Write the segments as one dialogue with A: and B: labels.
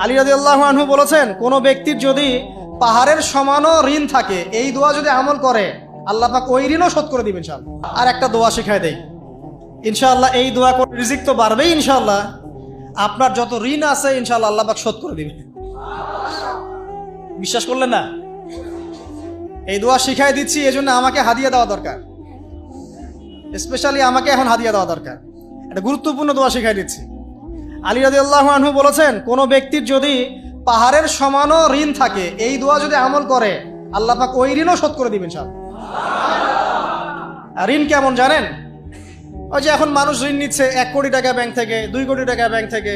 A: আলী রাদিয়াল্লাহু আনহু বলেছেন, কোন ব্যক্তির যদি পাহাড়ের সমানও ঋণ থাকে, এই দোয়া যদি আমল করে আল্লাহ পাক ওই ঋণও শোধ করে দিবেন ইনশাআল্লাহ। আর একটা দোয়া শিখায় দেই ইনশাআল্লাহ, এই দোয়া করে রিজিক তো বাড়বেই ইনশাআল্লাহ, আপনার যত ঋণ আছে ইনশাআল্লাহ আল্লাহ পাক শোধ করে দিবেন। বিশ্বাস করলেন না? এই দোয়া শিখাই দিচ্ছি, এজন্য আমাকে হাদিয়া দেওয়া দরকার, স্পেশালি আমাকে এখন হাদিয়া দেওয়া দরকার। একটা গুরুত্বপূর্ণ দোয়া শিখাই দিচ্ছি। আলী রাদিয়াল্লাহু আনহু বলেছেন, কোন ব্যক্তির যদি পাহাড়ের সমানও ঋণ থাকে, এই দোয়া যদি আমল করে আল্লাহ পাক ওই ঋণও শোধ করে দিবেন ইনশাআল্লাহ। ঋণ কেমন জানেন? ওই যে এখন মানুষ ঋণ নিচ্ছে 1 কোটি টাকা ব্যাংক থেকে, 2 কোটি টাকা ব্যাংক থেকে,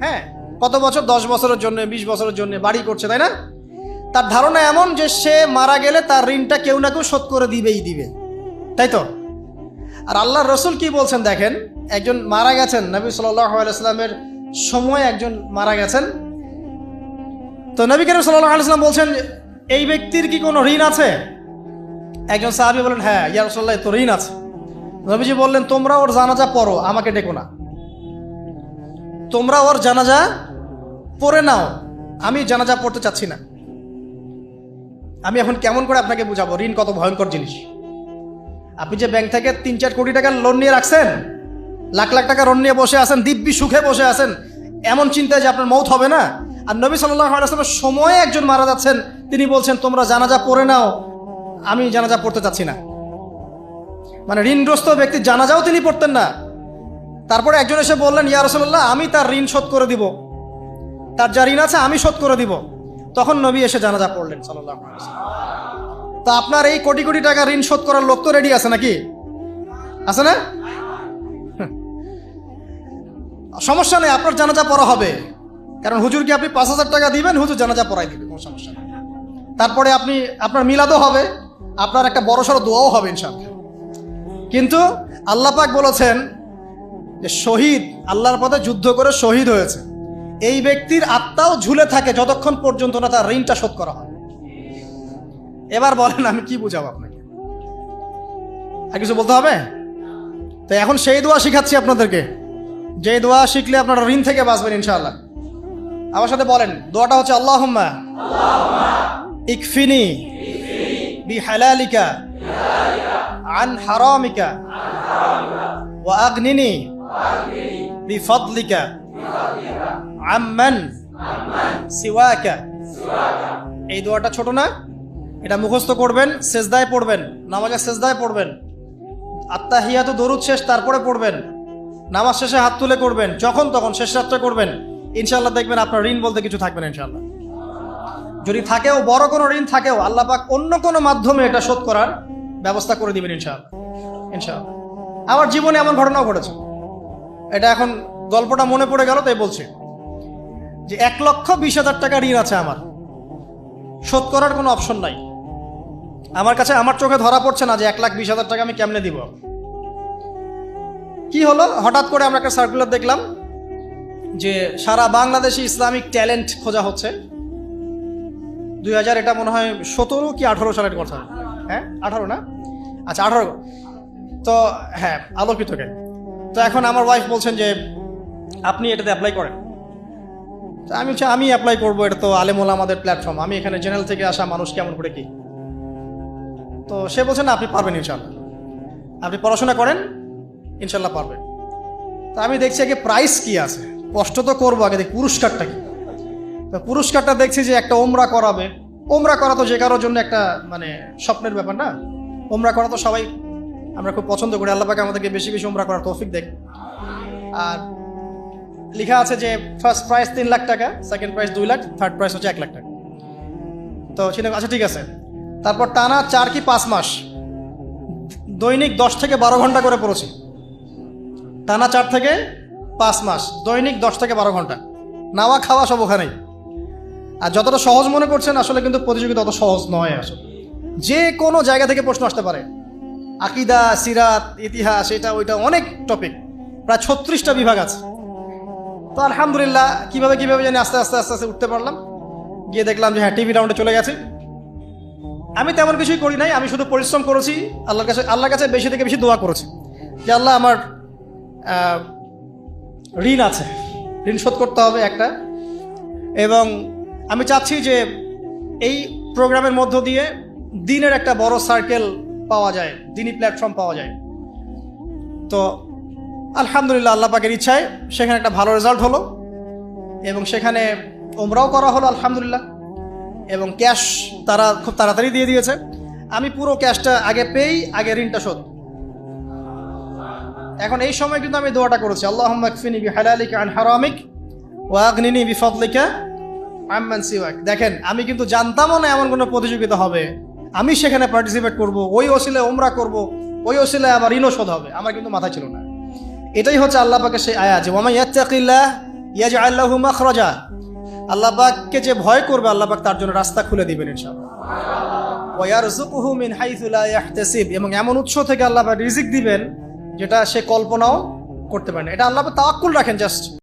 A: হ্যাঁ, কত বছর, 10 বছরের জন্য, 20 বছরের জন্য বাড়ি করছে, তাই না? তার ধারণা এমন যে সে মারা গেলে তার ঋণটা কেউ না কেউ শোধ করে দিবে, তাই তো? আর আল্লাহর রাসূল কি বলছেন দেখেন, একজন মারা গেছেন, নবী সাল্লাল্লাহু আলাইহি ওয়াসাল্লামের সময় একজন মারা গেছেন। তো নবী করিম সাল্লাল্লাহু আলাইহি ওয়াসাল্লাম বলছেন, এই ব্যক্তির কি কোনো ঋণ আছে? একজন সাহাবী বলেন, হ্যাঁ ইয়া রাসূলুল্লাহ, তো ঋণ আছে। নবীজি বললেন, তোমরা ওর জানাজা পড়ো, আমাকে ডেকো না। তোমরা ওর জানাজা পড়ে নাও, আমি জানাজা পড়তে চাচ্ছি না। আমি এখন কেমন করে আপনাকে বুঝাবো ঋণ কত ভয়ঙ্কর জিনিস। আপনি যে ব্যাংক থেকে 3-4 কোটি টাকার লোন নিয়ে রাখছেন, লাখ লাখ টাকা লোন নিয়ে বসে আছেন, দিব্যি সুখে বসে আছেন, এমন চিন্তায় যে আপনার মৌত হবে না। আর নবী সাল্লাল্লাহু আলাইহি ওয়াসাল্লামের সময়ে একজন মারা যাচ্ছেন, তিনি বলছেন তোমরা জানাজা পড়ে নাও, আমি জানাজা পড়তে চাচ্ছি না। মানে ঋণগ্রস্ত ব্যক্তির জানাজাও তিনি পড়তেন না। তারপরে একজন এসে বললেন, ইয়া রাসূলুল্লাহ, আমি তার ঋণ শোধ করে দিব, তার যা ঋণ আছে আমি শোধ করে দিব। তখন নবী এসে জানাজা পড়লেন সাল্লাল্লাহু আলাইহি ওয়াসাল্লাম। তা আপনার এই কোটি কোটি টাকা ঋণ শোধ করার লোক তো রেডি আছে নাকি? আছে না? সমস্যা নেই, আপনার জানাজা পড়া হবে। কারণ হুজুরকে আপনি 5,000 টাকা দিবেন, হুজুর জানাজা পড়াই দিবে, কোনো সমস্যা নেই। তারপরে আপনার মিলাদও হবে, আপনার একটা বড়সড় দোয়াও হবে ইনশাআল্লাহ। কিন্তু আল্লাহ পাক বলেছেন যে শহীদ, আল্লাহর পথে যুদ্ধ করে শহীদ হয়েছে, এই ব্যক্তির আত্মাও ঝুলে থাকে যতক্ষণ পর্যন্ত না তার ঋণটা শোধ করা হয়। এবার বলেন আমি কি বুঝাবো আপনাকে? আর কিছু বলতে হবে? তো এখন সেই দোয়া শিখাচ্ছি আপনাদেরকে, যে দোয়া শিখলে আপনারা ঋণ থেকে বাঁচবেন ইনশাআল্লাহ। আমার সাথে বলেন, দোয়াটা হচ্ছে আল্লাহুম্মা ইকফিনি বিহালালিকা আন হারামিকা ওয়া আগনিনি বিফদলিকা আম্মান সিওয়াকা। এই দোয়াটা ছোট না, এটা মুখস্থ করবেন, সেজদায় পড়বেন, নামাজের সেজদায় পড়বেন, আত্তাহিয়াতু দরুদ শেষ তারপরে পড়বেন, নামাজ শেষে হাত তুলে করবেন, যখন তখন শেষ রাত্রে করবেন, ইনশাআল্লাহ দেখবেন আপনার ঋণ বলতে কিছু থাকবে না ইনশাআল্লাহ। যদি থাকেও, বড় কোনো ঋণ থাকেও, আল্লাহ পাক অন্য কোনো মাধ্যমে এটা শোধ করার ব্যবস্থা করে দিবেন ইনশাআল্লাহ। ইনশাআল্লাহ আমার জীবনে এমন ঘটনাও ঘটেছে, এটা এখন গল্পটা মনে পড়ে গেল তাই বলছি, যে 1,20,000 টাকা ঋণ আছে আমার, শোধ করার কোনো অপশন নাই আমার কাছে। আমার চোখে ধরা পড়ছে না যে 1,20,000 টাকা আমি কেমনে দিব। কি হলো, হঠাৎ করে আমরা একটা সার্কুলার দেখলাম যে সারা বাংলাদেশে ইসলামিক ট্যালেন্ট খোঁজা হচ্ছে। 2000 এটা মনে হয় 17 কি 18 সালের কথা, হ্যাঁ 18 না, আচ্ছা 18। তো হ্যাঁ, আলোকিতকে। তো এখন আমার ওয়াইফ বলছেন যে আপনি এটাতে অ্যাপ্লাই করেন। তো আমি অ্যাপ্লাই করবো, এটা তো আলেম ওলামাদের প্ল্যাটফর্ম, আমি এখানে জেনারেল থেকে আসা মানুষ কেমন করে কি। তো সে বলছেন না, আপনি পারবেন ইনশাল্লাহ, আপনি পড়াশোনা করেন ইনশাল্লাহ পারবেন। তো আমি দেখছি আগে প্রাইস কি আছে, কষ্ট তো করবো, আগে দেখি পুরস্কারটা কি। তো পুরস্কারটা দেখছি যে একটা ওমরা করাবে। ওমরা করা তো যে কারোর জন্য একটা মানে স্বপ্নের ব্যাপার না, ওমরা করা তো সবাই আমরা খুব পছন্দ করি। আল্লাহ পাক আমাদেরকে বেশি বেশি ওমরা করার তৌফিক দেখ। আর লেখা আছে যে ফার্স্ট প্রাইজ 3 লাখ টাকা, second prize 2 lakh, third prize হচ্ছে 1 লাখ টাকা। তো ছিল, আচ্ছা ঠিক আছে। তারপর টানা 4 কি 5 মাস দৈনিক 10 থেকে 12 ঘন্টা করে পড়েছি, টানা 4 থেকে 5 মাস দৈনিক 10 থেকে 12 ঘন্টা, নাওয়া খাওয়া সব ওখানেই। আর যতটা সহজ মনে করছেন আসলে কিন্তু প্রতিযোগিতা অত সহজ নয়। আসলে যে কোনো জায়গা থেকে প্রশ্ন আসতে পারে, আকিদা, সিরাত, ইতিহাস, এটা ওইটা অনেক টপিক, প্রায় 36টা বিভাগ আছে। তো আলহামদুলিল্লাহ কিভাবে জানি আস্তে আস্তে উঠতে পারলাম। গিয়ে দেখলাম যে হ্যাঁ, টিভি রাউন্ডে চলে গেছে। আমি তেমন কিছুই করি নাই, আমি শুধু পরিশ্রম করেছি, আল্লাহর কাছে বেশি থেকে বেশি দোয়া করেছি যে আল্লাহ আমার ঋণ আছে, ঋণ শোধ করতে হবে একটা। এবং আমি চাচ্ছি যে এই প্রোগ্রামের মধ্য দিয়ে দিনের একটা বড় সার্কেল পাওয়া যায়, দিনই প্ল্যাটফর্ম পাওয়া যায়। তো আলহামদুলিল্লাহ আল্লাহ পাকের ইচ্ছায় সেখানে একটা ভালো রেজাল্ট হলো এবং সেখানে ওমরাও করা হলো আলহামদুলিল্লাহ, এবং ক্যাশ তারা খুব তাড়াতাড়ি দিয়ে দিয়েছে। আমি পুরো ক্যাশটা আগে পেয়েই আগে ঋণটা শোধ। এখন এই সময় কিন্তু আমি দোয়াটা করেছি, আল্লাহুম্মা কফিনি বিহালালিকা আন হারামিক ওয়া আগনিনি বিফাদলিকা আম্মান সিওয়াক। দেখেন আমি কিন্তু জানতামও না এমন কোনো প্রতিযোগিতা হবে, আমি সেখানে পার্টিসিপেট করব, ওই ওসিলায় ওমরা করব, ওই ওসিলায় আমার ঋণও শোধ হবে, আমার কিন্তু মাথায় ছিল না। এটাই হচ্ছে আল্লাহ পাকের সেই আয়াত যে ওয়া মান ইয়াত্তাকিল্লাহ ইয়াজআল লাহু মাখরাজা। আল্লাহ পাককে যে ভয় করবে আল্লাহ পাক তার জন্য রাস্তা খুলে দিবেন ইনশাআল্লাহ। ওয়া ইয়ারযুকুহু মিন হাইসু লা ইয়াহতাসিব, এবং এমন উৎস থেকে আল্লাহ পাক রিজিক দিবেন যেটা সে কল্পনাও করতে পারে না। এটা আল্লাহ পাক তাওয়াক্কুল রাখেন জাস্ট।